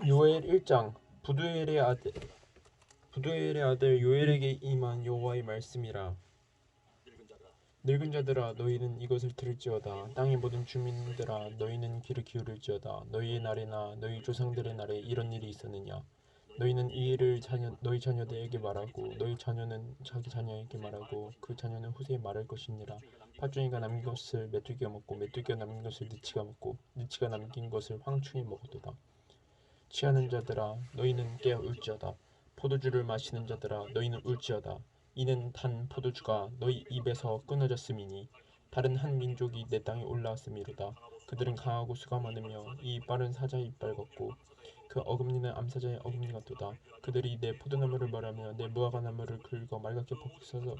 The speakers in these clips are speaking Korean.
요엘 1장. 부두엘의 아들 요엘에게 임한 여호와의 말씀이라. 늙은 자들아 너희는 이것을 들을지어다. 땅의 모든 주민들아 너희는 귀를 기울일지어다. 너희의 날에나 너희 조상들의 날에 이런 일이 있었느냐. 너희는 이 일을 너희 자녀들에게 말하고 너희 자녀는 자기 자녀에게 말하고 그 자녀는 후세에 말할 것이니라. 팥중이가 남긴 것을 메뚜기가 먹고 메뚜기가 남긴 것을 느치가 먹고 느치가 남긴 것을 황충이 먹었도다. 취하는 자들아 너희는 깨어 울지어다. 포도주를 마시는 자들아 너희는 울지어다. 이는 단 포도주가 너희 입에서 끊어졌음이니 다른 한 민족이 내 땅에 올라왔음이로다. 그들은 강하고 수가 많으며 이 이빨은 사자의 이빨 같고 그 어금니는 암사자의 어금니 같도다. 그들이 내 포도나무를 말하며 내 무화과나무를 긁어 말갛게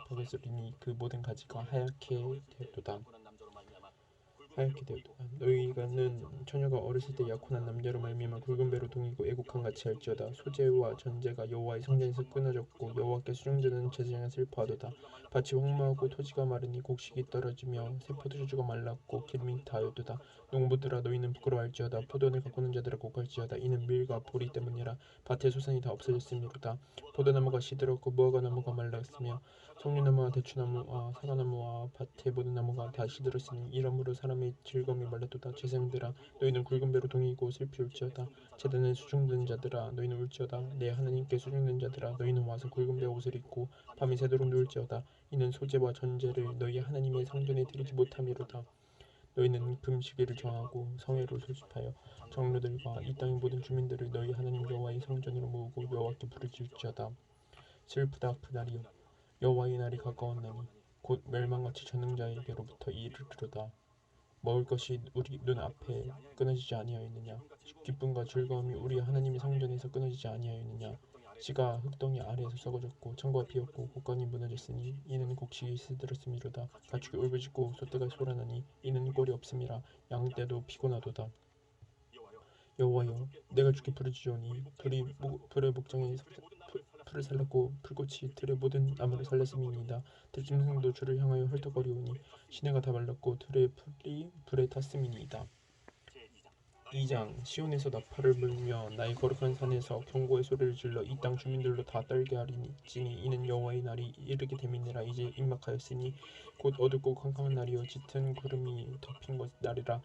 벗겼으리니 그 모든 가지가 하얗게 되었도다. 너희가는 처녀가 어렸을 때 약혼한 남자로 말미암아 굵은 배로 동이고 애국한 같이 할지어다. 소재와 전제가 여호와의 성전에서 끊어졌고 여호와께 수종드는 제사장은 슬퍼하도다. 밭이 황무하고 토지가 마르니 곡식이 떨어지며 새 포도주가 말랐고 기름이 다하였도다. 농부들아 너희는 부끄러워할지어다. 포도원을 가꾸는 자들아 곡할지어다. 이는 밀과 보리 때문이라. 밭의 소산이 다 없어졌음이로다. 포도나무가 시들었고 무화과나무가 말랐으며 석류나무와 대추나무와 사과나무와 밭의 모든 나무가 다 시들었으니 이러므로 사람의 즐거움이 말랐도다. 제사장들아 너희는 굵은 배로 동이고 슬피 울지어다. 제단에 수중든 자들아 너희는 울지어다. 내 하나님께 수중든 자들아 너희는 와서 굵은 배 옷을 입고 밤이 새도록 누울지어다. 이는 소재와 전제를 너희 하나님의 성전에 드리지 못함이로다. 너희는 금시기를 정하고 성회를 소집하여 장로들과 이 땅의 모든 주민들을 너희 하나님 여호와의 성전으로 모으고 여호와께 부르짖을지어다. 슬프다 그날이여. 여호와의 날이 가까웠나니 곧 멸망같이 전능자에게로부터 이르리로다. 먹을 것이 우리 눈앞에 끊어지지 아니하였느냐. 기쁨과 즐거움이 우리 하나님의 성전에서 끊어지지 아니하였느냐. 씨가 흙덩이 아래에서 썩어졌고 창고가 비었고 곳간이 무너졌으니 이는 곡식이 시들었음이로다. 가축이 울부짖고 소떼가 소란하니 이는 꼴이 없음이라. 양떼도 피곤하도다. 여호와여 내가 주께 부르짖으니 불의 목장에 풀을 살랐고 불꽃이 들의 모든 나무를 살렸음이니이다. 들짐승도 주를 향하여 헐떡거리오니 시내가 다 말랐고 들의 풀이 불에 탔음이니이다. 2장 시온에서 나팔을 불며 나의 거룩한 산에서 경고의 소리를 질러 이 땅 주민들로 다 떨게 하리니 이는 여호와의 날이 이르게 됨이니라. 이제 임박하였으니 곧 어둡고 캄캄한 날이요 짙은 구름이 덮인 날이라.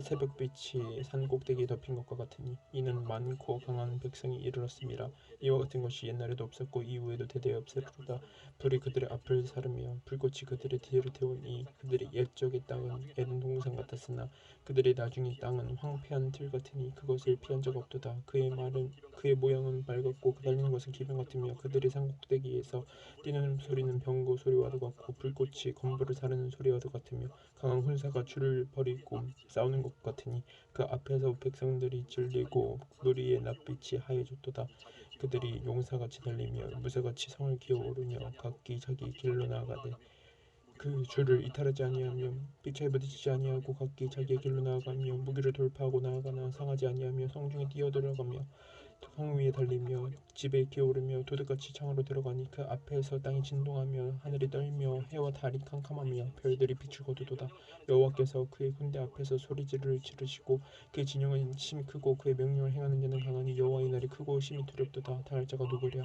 새벽빛이 산 꼭대기에 덮인 것과 같으니 이는 많고 강한 백성이 이르렀음이라. 이와 같은 것이 옛날에도 없었고 이후에도 대대에 없으리로다. 불이 그들의 앞을 사르며 불꽃이 그들의 뒤를 태우니 그들의 옛적의 땅은 에덴 동산 같았으나 그들의 나중의 땅은 황폐한 들 같으니 그것을 피한 적 없도다. 그의 모양은 맑았고 달리는 것은 기병 같으며 그들의 산꼭대기에서 뛰는 소리는 병거 소리와도 같고 불꽃이 건물을 사르는 소리와도 같으며 강한 군사가 줄을 벌이고 싸우는 것 같으니 그 앞에서 백성들이 질리고 무리의 낯빛이 하얘졌도다. 그들이 용사같이 달리며 무쇠같이 성을 기어오르며 각기 자기 길로 나아가되 그 주를 이탈하지 아니하며 삐쳐에 부딪히지 아니하고 각기 자기의 길로 나아가며 무기를 돌파하고 나아가나 상하지 아니하며 성중에 뛰어들어가며 성 위에 달리며 집에 기어오르며 도둑같이 창으로 들어가니 그 앞에서 땅이 진동하며 하늘이 떨며 해와 달이 캄캄하며 별들이 빛을 거두도다. 여호와께서 그의 군대 앞에서 소리를 지르시고 그의 진영은 심히 크고 그의 명령을 행하는 자는 강하니 여호와의 날이 크고 심히 두렵도다. 당할 자가 누구랴.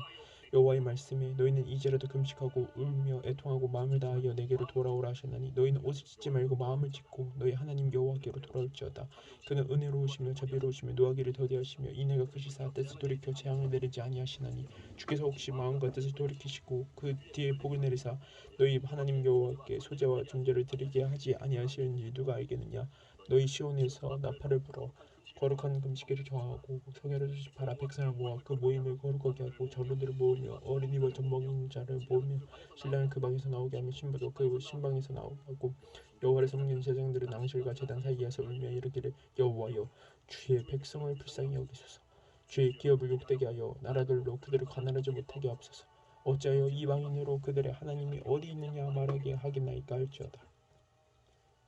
여호와의 말씀에 너희는 이제라도 금식하고 울며 애통하고 마음을 다하여 내게로 돌아오라 하셨나니 너희는 옷을 찢지 말고 마음을 찢고 너희 하나님 여호와께로 돌아올지어다. 그는 은혜로우시며 자비로우시며 노하기를 더디하시며 인애가 크시사 뜻을 돌이켜 재앙을 내리지 아니하시나니 주께서 혹시 마음과 뜻을 돌이키시고 그 뒤에 복을 내리사 너희 하나님 여호와께 소재와 존재를 드리게 하지 아니하시는지 누가 알겠느냐. 너희 시온에서 나팔을 불어 거룩한 금식일을 정하고 성회를 소집하라. 백성을 모아 그 모임을 거룩하게 하고 장로들을 모으며 어린이와 젖먹인 자를 모으며 신랑을 그 방에서 나오게 하며 신부도 그 신방에서 나오게 하고 여호와를 섬기는 제사장들은 낭실과 제단 사이에서 울며 이르기를 여호와여 주의 백성을 불쌍히 여기소서. 주의 기업을 욕되게 하여 나라들로 그들을 가난하지 못하게 하옵소서. 어찌하여 이방인으로 그들의 하나님이 어디 있느냐 말하게 하겠나이까 할지어다.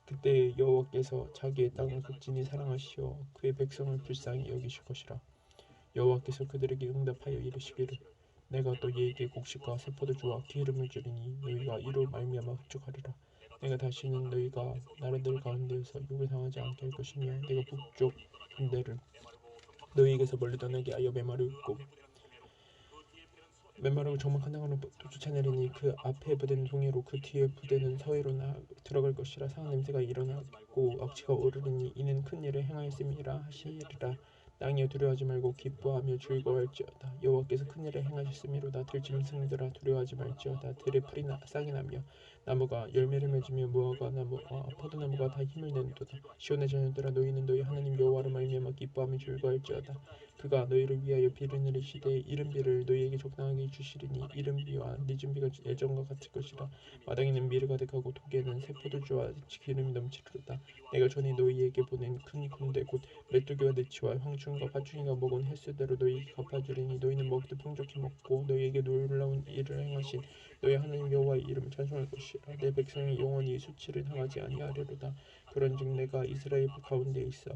그때 여호와께서 자기의 땅을 극진히 사랑하시어 그의 백성을 불쌍히 여기실 것이라. 여호와께서 그들에게 응답하여 이르시기를 내가 너희에게 곡식과 새 포도주와 기름을 주리니 너희가 이로 말미암아 흡족하리라. 내가 다시는 너희가 나라들 가운데에서 욕을 당하지 않게 할 것이며 내가 북쪽 군대를 너희에게서 멀리 떠나게 하여 메마르고 적막한 땅으로 쫓아내리니 그 앞에 부대는 동해로 그 뒤에 부대는 서해로 들어갈 것이라. 상한 냄새가 일어나고 억지가 오르리니 이는 큰 일을 행하였음이라 하시리라. 땅이여 두려워하지 말고 기뻐하며 즐거워할지어다. 여호와께서 큰 일을 행하셨음이로다. 들짐승들아 두려워하지 말지어다. 들에 풀이 싹이 나며 나무가 열매를 맺으며 무화과 나무와 포도나무가 다 힘을 내는도다. 시온의 자녀들아 너희는 너희 하나님 여호와로 말미암아 기뻐하며 즐거워할지어다. 그가 너희를 위하여 비를 내리시되 이른 비를 너희에게 적당하게 주시리니 이른 비와 늦은 비가 예전과 같을 것이라. 마당에는 밀이 가득하고 독에는 새 포도주와 기름이 넘치리로다. 내가 전에 너희에게 보낸 큰 군대 곧 메뚜기와 느치와 황충과 파충이가 먹은 횟수대로 너희에게 갚아주리니 너희는 먹되 풍족히 먹고 너희에게 놀라운 일을 행하신 너희 하나님 여호와의 이름을 찬송할 것이라. 내 백성이 영원히 수치를 당하지 아니하리로다. 그런즉 내가 이스라엘 가운데 있어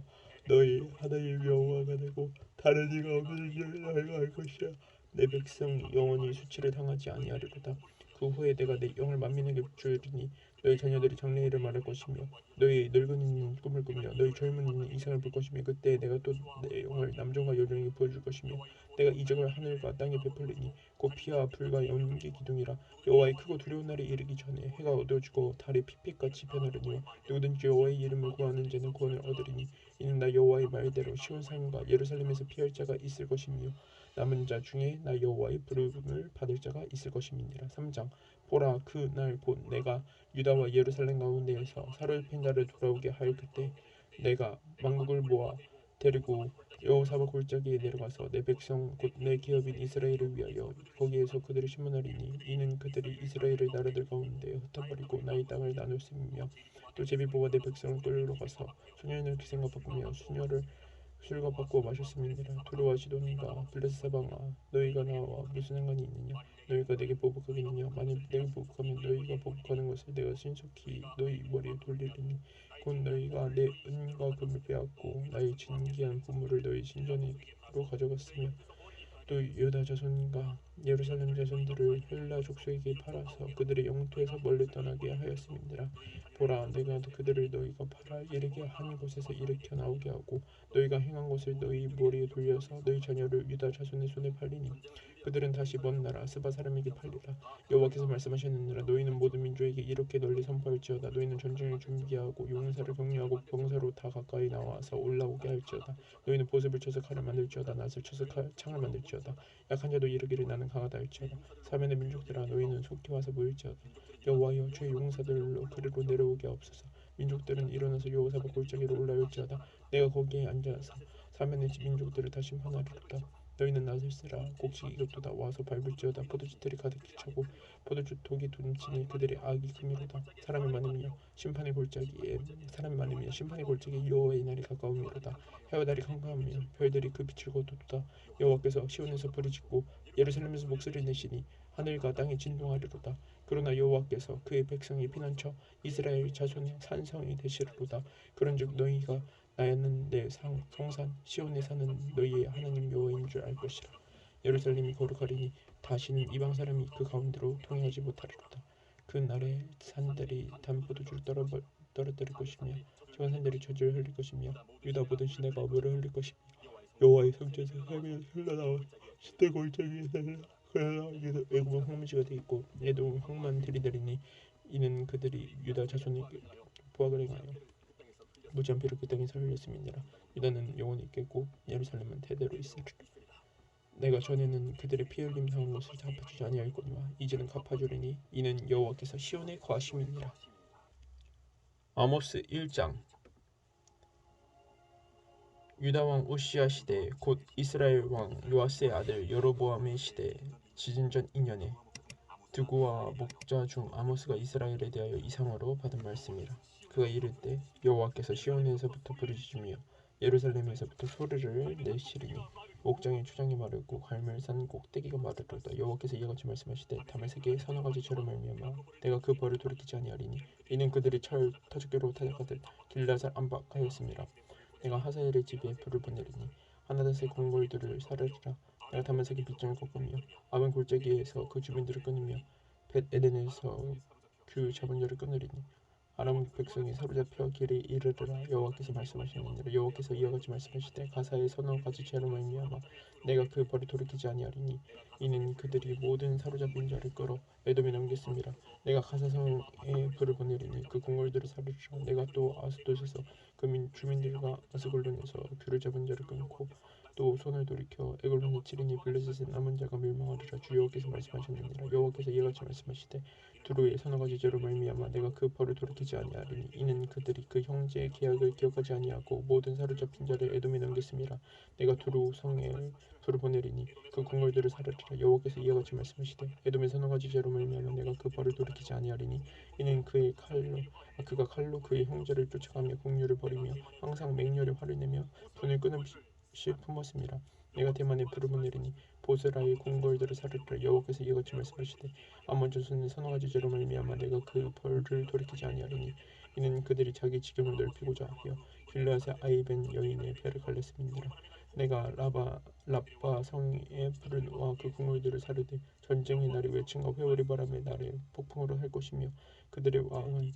너희 하나님 여호와가 되고 다른 이가 없는 줄 너희가 알 것이야. 내 백성 영원히 수치를 당하지 아니하리로다. 그 후에 내가 내 영을 만민에게 주리니 너희 자녀들이 장래일을 말할 것이며 너희 늙은이는 꿈을 꾸며 너희 젊은이는 이상을 볼 것이며 그때 내가 또 내 영을 남종과 여종에게 부어줄 것이며 내가 이적을 하늘과 땅에 베풀리니 곧 피와 불과 연기 기둥이라. 여호와의 크고 두려운 날이 이르기 전에 해가 어두워지고 달이 핏빛같이 변하려니와 누구든지 여호와의 이름을 구하는 자는 구원을 얻으리니 이는 나 여호와의 말대로 시온 산과 예루살렘에서 피할 자가 있을 것이며 남은 자 중에 나 여호와의 부름을 받을 자가 있을 것임이니라. 3장 보라 그 날 곧 내가 유다와 예루살렘 가운데에서 사로잡힌 자를 돌아오게 할 그때 내가 만국을 모아 데리고 여호사밧 골짜기에 내려가서 내 백성 곧 내 기업인 이스라엘을 위하여 거기에서 그들을 심문하리니 이는 그들이 이스라엘의 나라들 가운데 흩어버리고 나의 땅을 나눴음이며 또 제비보와 내 백성을 끌러가서 소년을 기생과 바꾸며 수녀를 술과 바꾸어 마셨음이니라. 두려워하시도는가 블레셋 사방아 너희가 나와 무슨 상관이 있느냐. 너희가 내게 보복하겠느냐. 만일 내게 보복하면 너희가 보복하는 것을 내가 신속히 너희 머리에 돌리리니 곧 너희가 내 은과 금을 빼앗고 나의 진귀한 보물을 너희 신전으로 가져갔으며 또 유다 자손과 예루살렘 자손들을 헬라 족속에게 팔아서 그들의 영토에서 멀리 떠나게 하였음이니라. 보라 내가 그들을 너희가 팔아 이르게 한 곳에서 일으켜 나오게 하고 너희가 행한 것을 너희 머리에 돌려서 너희 자녀를 유다 자손의 손에 팔리니 그들은 다시 먼 나라 스바 사람에게 팔리라. 여호와께서 말씀하셨느니라. 너희는 모든 민족에게 이렇게 널리 선포할지어다. 너희는 전쟁을 준비하고 용사를 격려하고 병사로 다 가까이 나와서 올라오게 할지어다. 너희는 보습을 쳐서 칼을 만들지어다. 낫을 쳐서 창을 만들지어다. 약한 자도 이르기를 나는 강하다 할지어다. 사면의 민족들아 너희는 속히 와서 모일지어다. 여호와여 주의 용사들로 그리로 내려오게 하옵소서. 민족들은 일어나서 여호사밧 골짜기로 올라올지어다. 내가 거기에 앉아서 사면의 민족들을 다 심판하리로다. 너희는 낫을 쓰라. 곡식 이것도다 와서 밟을지어다. 포도주들이 가득히 차고 포도주 독이 둔치니 그들의 악이 크미로다. 사람이 많으며 심판의 골짜기에 여호와의 날이 가까움이로다. 해와 달이 캄캄하며 별들이 그 빛을 거두다. 여호와께서 시온에서 부르짖고 예루살렘에서 목소리를 내시니 하늘과 땅이 진동하리로다. 그러나 여호와께서 그의 백성의 피난처 이스라엘 자손의 산성이 되시리로다. 그런즉 너희가 나는 내 성산 시온에 사는 너희의 하나님 여호와인 줄 알 것이라. 예루살렘이 거룩하리니 다시는 이방 사람이 그 가운데로 통행하지 못하리로다. 그 날에 산들이 단 포도주를 떨어뜨릴 것이며 시온 산들이 저주를 흘릴 것이며 유다 모든 시내가 물을 흘릴 것이며 여호와의 성전에서 샘이 흘러나와 시대 골짜기에서 흘러나오기도 애굽은 황무지가 되겠고 에돔은 황만 들이대리니 이는 그들이 유다 자손에게 보악을 행하여 무지한 피를 그 땅에서 흘렸음이니라. 유다는 영원히 있겠고 예루살렘은 대대로 있으리라. 내가 전에는 그들의 피 흘림 당한 것을 갚아주지 아니하였거니와 이제는 갚아주리니 이는 여호와께서 시온에 거하심이니라. 아모스 1장 유다 왕 우시야 시대 곧 이스라엘 왕 요아스의 아들 여로보암의 시대 지진 전 2년에 드고와 목자 중 아모스가 이스라엘에 대하여 이상으로 받은 말씀이라. 그가 이르되 여호와께서 시온에서부터 부르짖으며 예루살렘에서부터 소리를 내시리니 옥장의 초장이 마르고 갈멜산 꼭대기가 마르도다. 여호와께서 이와 같이 말씀하시되 다메섹의 서너 가지 죄로 말미암아 내가 그 벌을 돌이키지 아니하리니 이는 그들이 터줏기로 타작하듯 길앗을 안팎하였음이라. 내가 하사엘의 집에 불을 보내리니 하나닷의 궁궐들을 사르리라. 내가 다메섹의 빗장을 꺾으며 아벤 골짜기에서 그 주민들을 끊으며 벳 에덴에서 그 잡은 자를 끊으리니 아람 백성이 사로잡혀 길에 이르르라. 여호와께서 말씀하시느니라. 여호와께서 이와 같이 말씀하시되 가사의 서너 가지 죄로 말미암아 내가 그 벌을 돌이키지 아니하리니 이는 그들이 모든 사로잡힌 자를 끌어 에돔에 넘겼습니다. 내가 가사성에 불을 보내리니 그 궁궐들을 사르리라. 내가 또 아스돗에서 그 주민들과 아스글론에서 귤을 잡은 자를 끊고 또 손을 돌이켜 에글론에 치리니 블레셋의 남은 자가 멸망하리라. 주 여호와께서 말씀하셨느니라. 여호와께서 이와 같이 말씀하시되 두루의 서너 가지 죄로 말미암아 내가 그 벌을 돌이키지 아니하리니 이는 그들이 그 형제의 계약을 기억하지 아니하고 모든 사로잡힌 자를 에돔에 넘겼습니다. 내가 두루 성에 불을 보내리니 그 궁궐들을 사르리라. 여호와께서 이와 같이 말씀하시되 에돔의 서너 가지 죄로 말미암아 내가 그 벌을 돌이키지 아니하리니 이는 그가 칼로 그의 형제를 쫓아가며 공류를 벌이며 항상 맹렬히 화를 내며 분을 끊임없이 품었습니다. 내가 대만에 불을 보내리니 보스라의 궁궐들을 사르리라. 여호와께서 이와 같이 말씀하시되 아몬 자손의 서너 가지 죄로 말미암아 내가 그 벌을 돌이키지 아니하리니 이는 그들이 자기 지경을 넓히고자 하여 길르앗의 아이벤 여인의 배를 갈랐음이니라. 내가 라빠 성에 불을 놓아 그 궁궐들을 사르되 전쟁의 날이 외침과 회오리 바람의 날에 폭풍으로 할 것이며 그들의 왕은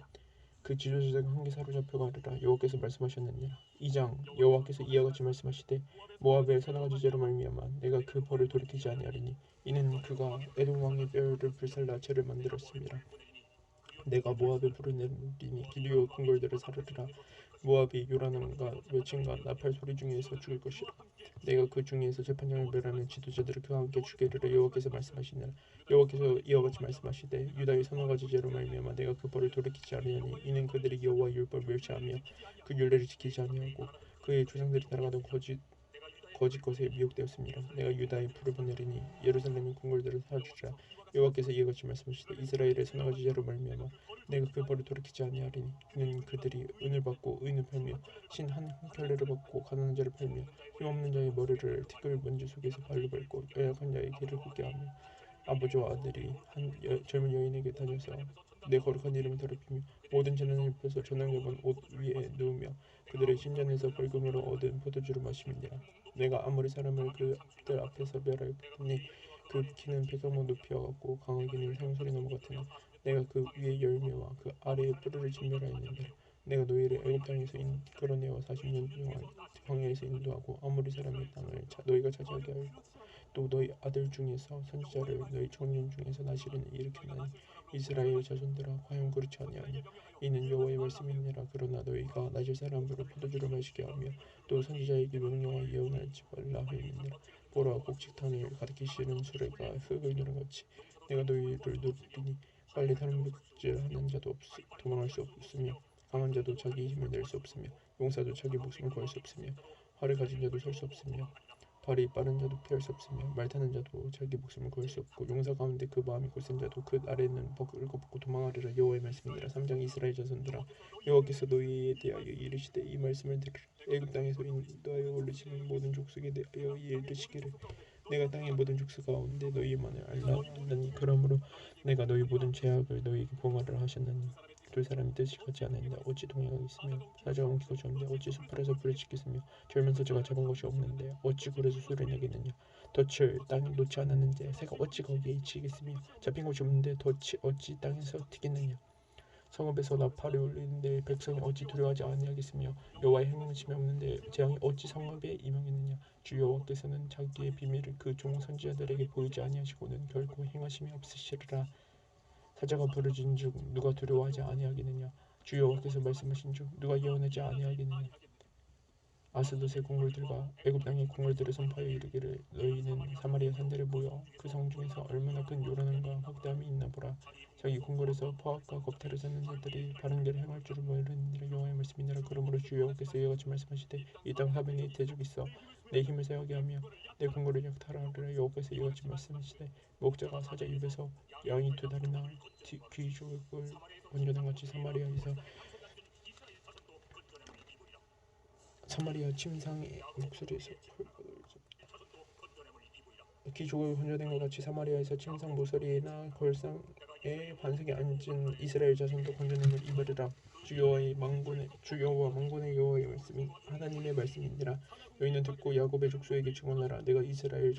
그 지도자들과 함께 사로잡혀 가리라. 여호와께서 말씀하셨느니라. 2장 여호와께서 이와 같이 말씀하시되 모압의 서너 가지 죄로 말미암아 내가 그 벌을 돌이키지 아니하리니 이는 그가 에돔 왕의 뼈를 불살라 죄를 만들었습니다. 내가 모압에 불을 내리니 기드요 궁궐들을 사르리라. 모압이 요란함과 외침과 나팔 소리 중에서 죽을 것이라. 내가 그 중에서 재판장을 멸하는 지도자들을 그와 함께 죽이리라. 여호와께서 말씀하시니라. 여호와께서 이와 같이 말씀하시되 유다의 서너 가지 죄로 말미암아 내가 그 벌을 돌이키지 아니하니 이는 그들이 여호와의 율법을 멸시하며 그 율례를 지키지 아니하고 그의 조상들이 따라가던 거짓 것에 미혹되었습니다. 내가 유다에 불을 보내리니 예루살렘의 궁궐들을 사주리라. 여호와께서 이와 같이 말씀하시되 이스라엘의 서너 가지 죄로 말미암아 내가 그 벌을 돌이키지 아니하리니 이는 그들이 은을 받고 의인을 팔며 신 한 켤레를 받고 가난한 자를 팔며 힘없는 자의 머리를 티끌 먼지 속에서 발로 밟고 연약한 자의 길을 걷게 하며 아버지와 아들이 젊은 여인에게 다녀서 내 거룩한 이름을 더럽히며 모든 재난을 입혀서 전황 잡은 옷 위에 누우며 그들의 신전에서 벌금으로 얻은 포도주를 마심이니라. 내가 아무리 사람을 그들 앞에서 멸하였더니 그 키는 백여모 높이와 같고 강하기는 상소리 나무 같으나 내가 그 위의 열매와 그 아래의 뿌리를 진멸하였느니라. 내가 너희를 애굽 땅에서 이끌어내어 40년 동안 광야에서 인도하고 아모리 사람의 땅을 너희가 차지하게 하였고 또 너희 아들 중에서 선지자를 너희 청년 중에서 나시린을 일으켰나니 이스라엘 자손들아 과연 그렇지 아니하냐. 이는 여호와의 말씀이니라. 그러나 너희가 나실 사람으로 포도주를 마시게 하며 또 선지자에게 명령하여 예언하지 말라 하였느니라. 보라 곡식탄을 가득히 실은 수레가 흙을 누른같이 내가 너희를 누르리니 빨리 다른 물질하는 자도 도망할 수 없으며 강한 자도 자기 힘을 낼 수 없으며 용사도 자기 목숨을 구할 수 없으며 활을 가진 자도 설 수 없으며 발이 빠른 자도 피할 수 없으며 말 타는 자도 자기 목숨을 구할 수 없고 용사 가운데 그 마음이 굳센 자도 그 아래는 읽어붙고 도망하리라. 여호와의 말씀이니라. 3장 이스라엘 자손들아 여호와께서 너희에 대하여 이르시되 이 말씀을 들으라. 애굽 땅에서 인도하여 올리시는 모든 족속에 대하여 이르시기를 내가 땅의 모든 족속 가운데 너희만을 알라 하나니 그러므로 내가 너희 모든 죄악을 너희에게 봉하리라 하셨나니 두 사람이 뜻이 같지 않으니라. 어찌 동행하겠으며 사자가 옮길 것이 없는데 어찌 숲풀에서 불을 지키으며 젊은 사자가 잡은 것이 없는데 어찌 굴에서 소리를 내겠느냐. 덫을 땅에 놓지 않았는데 새가 어찌 거기에 치겠으며 잡힌 것이 없는데 덫이 어찌 땅에서 튀겠느냐. 성읍에서 나팔이 울리는데 백성이 어찌 두려워하지 아니하겠으며 여호와의 행하심이 없는데 재앙이 어찌 성읍에 임하겠느냐. 주 여호와께서는 자기의 비밀을 그 종 선지자들에게 보이지 아니하시고는 결코 행하심이 없으시리라. 사자가 부르짖은즉 누가 두려워하지 아니하겠느냐. 주 여호와께서 말씀하신즉 누가 예언하지 아니하겠느냐. 아스돗의 궁궐들과 애굽 땅의 궁궐들을 선포하여 이르기를 너희는 사마리아 산들에 모여 그 성 중에서 얼마나 큰 요란함과 확대함이 있나 보라. 자기 궁궐에서 포악과 겁탈을 찾는 자들이 바른 길을 행할 줄을 모르느니라. 여호와의 말씀이니라. 그러므로 주 여호와께서 이와 같이 말씀하시되 이 땅 하변에 대적이 있어 내 힘을 사용하게 하며 내 궁궐을 약탈하리라. 여호와께서 이와 같이 말씀하시되 목자가 사자 입에서 양이 두 다리나 귀족을 건져낸 같이 사마리아 침상의 목소리에서 귀족을 건져낸 것 같이 사마리아에서 침상 모서리나 걸상에 반석에 앉은 이스라엘 자손도 건져냄을 입으리라. 주 여호와 만군의 여호와의 말씀이 하나님의 말씀이니라. 너희는 듣고 야곱의 족속에게 증언하라. 내가 이스라엘의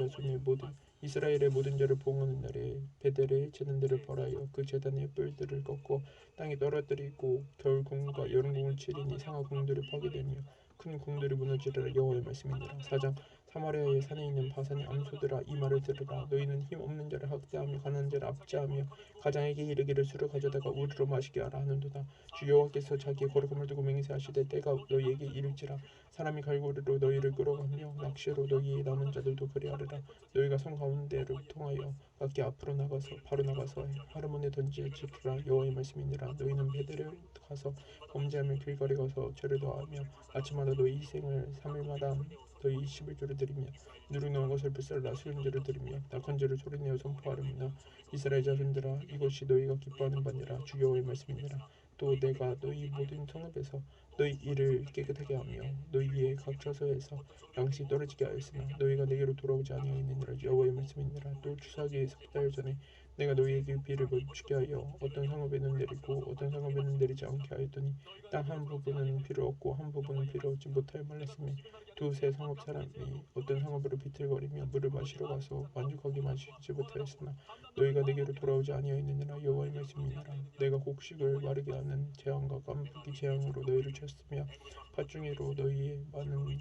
모든 자를 보응하는 날에 베델의 제단들을 벌하여 그 제단의 뿔들을 꺾고 땅에 떨어뜨리고 겨울 궁과 여름 궁을 치리니 상하 궁들을 파괴되며 큰 궁들이 무너지리라. 여호와의 말씀이니라. 4장 사마리아의 산에 있는 바산의 암소들아, 이 말을 들으라. 너희는 힘 없는 자를 학대하며 가난한 자를 압제하며 가장에게 이르기를 술을 가져다가 우리로 마시게 하라 하는도다. 주 여호와께서 자기의 거룩함을 두고 맹세하시되 때가 너희에게 이를지라. 사람이 갈고리로 너희를 끌어가며 낚시로 너희의 남은 자들도 그리하리라. 너희가 성 가운데를 통하여 각기 앞으로 바로 나가서 하르몬에 던질지라. 여호와의 말씀이니라. 너희는 베델에 가서 범죄하며 길거리 가서 죄를 더하며 아침마다 너희 희생을 3일마다 너희 11조를 드리며 누룩 넣은 것을 불살라 수금제를 드리며 낙한 죄를 소리내어 선포하려니나 이스라엘 자손들아, 이것이 너희가 기뻐하는 바니라. 주 여호와의 말씀이니라. 또 내가 너희 모든 성읍에서 너희 일을 깨끗하게 하며 너희의 각 처소에서 양식이 떨어지게 하였으나 너희가 내게로 돌아오지 아니하였느니라. 여호와의 말씀이니라. 또 추수하기 석 달 전에 내가 너희에게 비를 멈추게 하여 어떤 성읍에는 내리고 어떤 성읍에는 내리지 않게 하였더니 땅 한 부분은 비를 얻고 한 부분은 비를 얻지 못하여 말랐으며 두세 성읍 사람이 어떤 성읍으로 비틀거리며 물을 마시러 가서 만족하게 마시지 못하였으나 너희가 내게로 돌아오지 아니하였느니라. 여호와의 말씀이니라. 내가 곡식을 마르게 하는 재앙과 깐부기 재앙으로 너희를 쳤으며 팥중이로 너희의 많은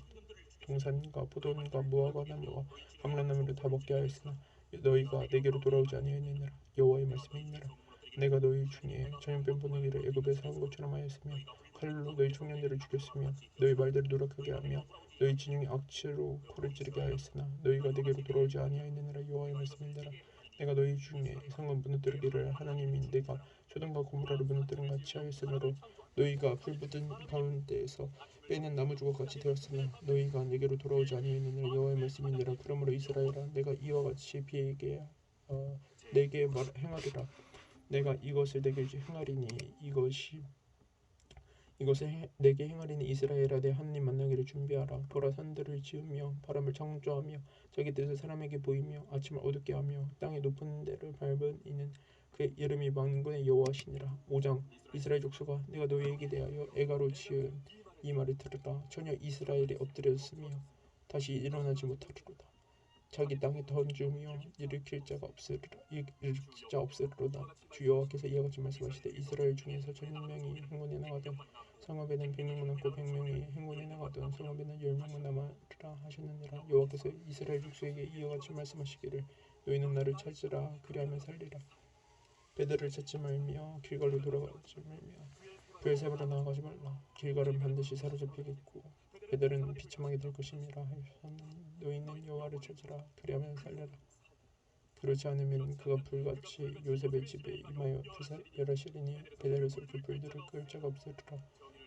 동산과 포도원과 무화과 나무와 감람나무를 다 먹게 하였으나 너희가 내게로 돌아오지 아니하였느니라. 여호와의 말씀이니라. 내가 너희 중에 전염병 보내기를 애굽에서 한 것처럼 하였으며 칼로 너희 청년들을 죽였으며 너희 말들을 누락하게 하며 너희 진영의 악취로 코를 찌르게 하였으나 너희가 내게로 돌아오지 아니하였느니라. 여호와의 말씀이니라. 내가 너희 중에 성읍 무너뜨리기를 하나님인 내가 소돔과 고모라를 무너뜨린 같이 하였으므로 너희가 불붙은 가운데에서 빼낸 나무 조각 같이 되었으나 너희가 내게로 돌아오지 아니하였느니라. 여호와의 말씀이니라. 그러므로 이스라엘아, 내가 이와 같이 내게 행하리라. 내가 이것을 내게 행하리니 이것을 내게 행하리니 이스라엘아, 내 하나님 만나기를 준비하라. 보라, 산들을 지으며 바람을 창조하며 자기 뜻을 사람에게 보이며 아침을 어둡게 하며 땅의 높은 데를 밟은 이는 그의 이름이 만군의 여호와시니라. 5장 이스라엘 족속아, 내가 너희에게 대하여 애가로 지은 이 말을 들으라. 전혀 이스라엘이 엎드렸으며 다시 일어나지 못하리로다. 자기 땅에 던지며 일으킬 자 없으리로다. 주 여호와께서 이와 같이 말씀하시되 이스라엘 중에서 1000명이 행군에 나가던 성읍에는 100명만 남고 100명이 행군에 나가던 성읍에는 10명만 남으리라 하셨느니라. 여호와께서 이스라엘 족속에게 이와 같이 말씀하시기를 너희는 나를 찾으라. 그리하면 살리라. 베델을 찾지 말며 길갈로 돌아가지 말며 브엘세바로 나아가지 말라. 길갈은 반드시 사로잡히겠고 베델은 비참하게 될 것임이라 하셨느니 너희는 여호와를 찾으라. 그리하면 살려라. 그렇지 않으면 그가 불같이 요셉의 집에 임하여 멸하시리니 베델에서 그 불들을 끌 자가 없으리라.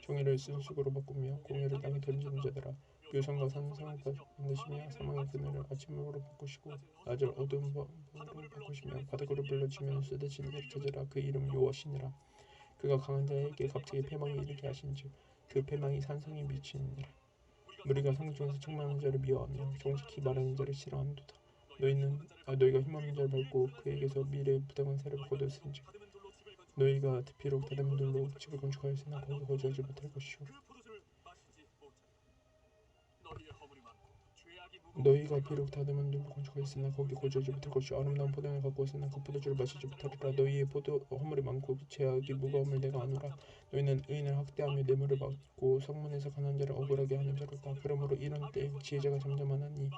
종이를 쓴 쑥으로 바꾸며 공회를 땅에 던지는 자들아, 묘성과 산성을 만드시며 사망의 그늘을 아침으로 바꾸시고 낮을 어두운 밤으로 바꾸시며 바닥으로 불러치면 쏟아지는 자를 찾으라. 그 이름 여호와시니라. 그가 강한 자에게 갑자기 패망이 이르게 하신즉 그 패망이 산성에 미치니라. 무리가 성 중에서 책망하는 자를 미워하며 정직히 말하는 자를 싫어하는도다. 너희가 힘없는 자를 밟고 그에게서 미래의 부당한 사례를 거두었은즉 너희가 비록 다듬은 돌로 집을 건축하였으나 거기 거주하지 못할 것이요 너희가 비록 다듬은 돌로 건축하였으나 거기 거주하지 못할 것이요 아름다운 포도원을 가꾸었으나 그 포도주를 마시지 못하리라. 너희의 포도 허물이 많고 죄악이 무거움을 내가 아노라. 너희는 의인을 학대하며 뇌물을 받고 성문에서 가난한 자를 억울하게 하는 자로다. 그러므로 이런 때 지혜자가 잠잠하나니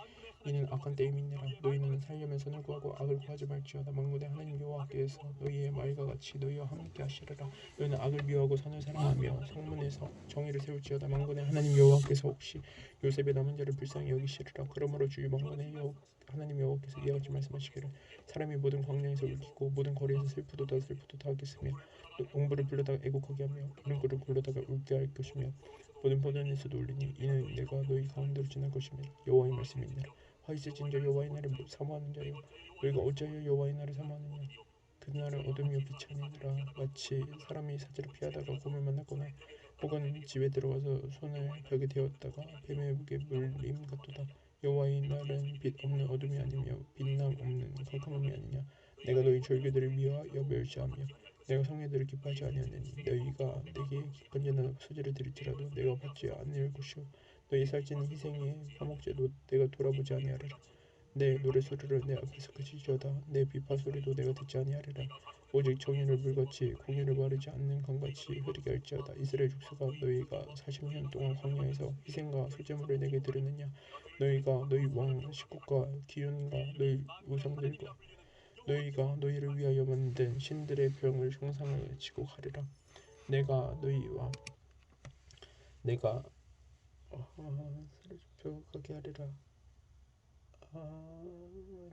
이는 악한 때임이니라. 너희는 살려면 선을 구하고 악을 구하지 말지어다. 만군의 하나님 여호와께서 너희의 말과 같이 너희와 함께 하시리라. 너희는 악을 미워하고 선을 사랑하며 성문에서 정의를 세울지어다. 만군의 하나님 여호와께서 혹시 요셉의 남은 자를 불쌍히 여기시리라. 그러므로 주 만군의 하나님 여호와께서 이와 같이 말씀하시기를 사람이 모든 광야에서 울기고 모든 거리에서 슬프도다 하겠으며 농부를 불러다가 애곡하게 하며 기름꾼을 불러다가 울게 할 것이며 모든 포도원에서도 울리니 이는 내가 너희 가운데로 지날 것이며 여호와의 말씀이니라. 화 있으신 자 여호와의 날을 사모하는 자여, 너희가 어찌하여 여호와의 날을 사모하느냐. 그날은 어둠이요 빛이 아니라 마치 사람이 사지를 피하다가 곰을 만났거나 혹은 집에 들어가서 손을 벽에 대었다가 뱀의 목에 물림 같도다. 여호와의 날은 빛 없는 어둠이 아니며 빛남 없는 캄캄함이 아니냐. 내가 너희 절기들을 미워하여 멸시하며 내가 성례들을 기뻐하지 아니하느니 너희가 내게 번제나 소제를 드릴지라도 내가 받지 아니할 것이요 너희 살찌는 희생의 화목제도 내가 돌아보지 아니하리라. 내 노래소리를 내 앞에서 그치리로다. 내 비파 소리도 내가 듣지 아니하리라. 오직 정의를 물같이 공의를 바르지 않는 강같이 흐리게 할지어다. 이스라엘 족속아 너희가 40년 동안 광야에서 희생과 소제물을 내게 드렸느냐. 너희가 너희 왕 식국과 기운과 너희 우상들과 너희가 너희를 위하여 만든 신들의 병을 형상을 지고 가리라. 내가 너희와 내가 사로잡혀가게 하리라.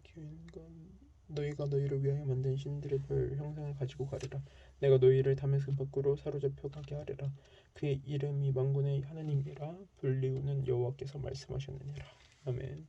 기운건 너희가 너희를 위하여 만든 신들의 별 형상을 가지고 가리라. 내가 너희를 다메섹 밖으로 사로잡혀 가게 하리라. 그의 이름이 만군의 하나님이라 불리우는 여호와께서 말씀하셨느니라. 아멘.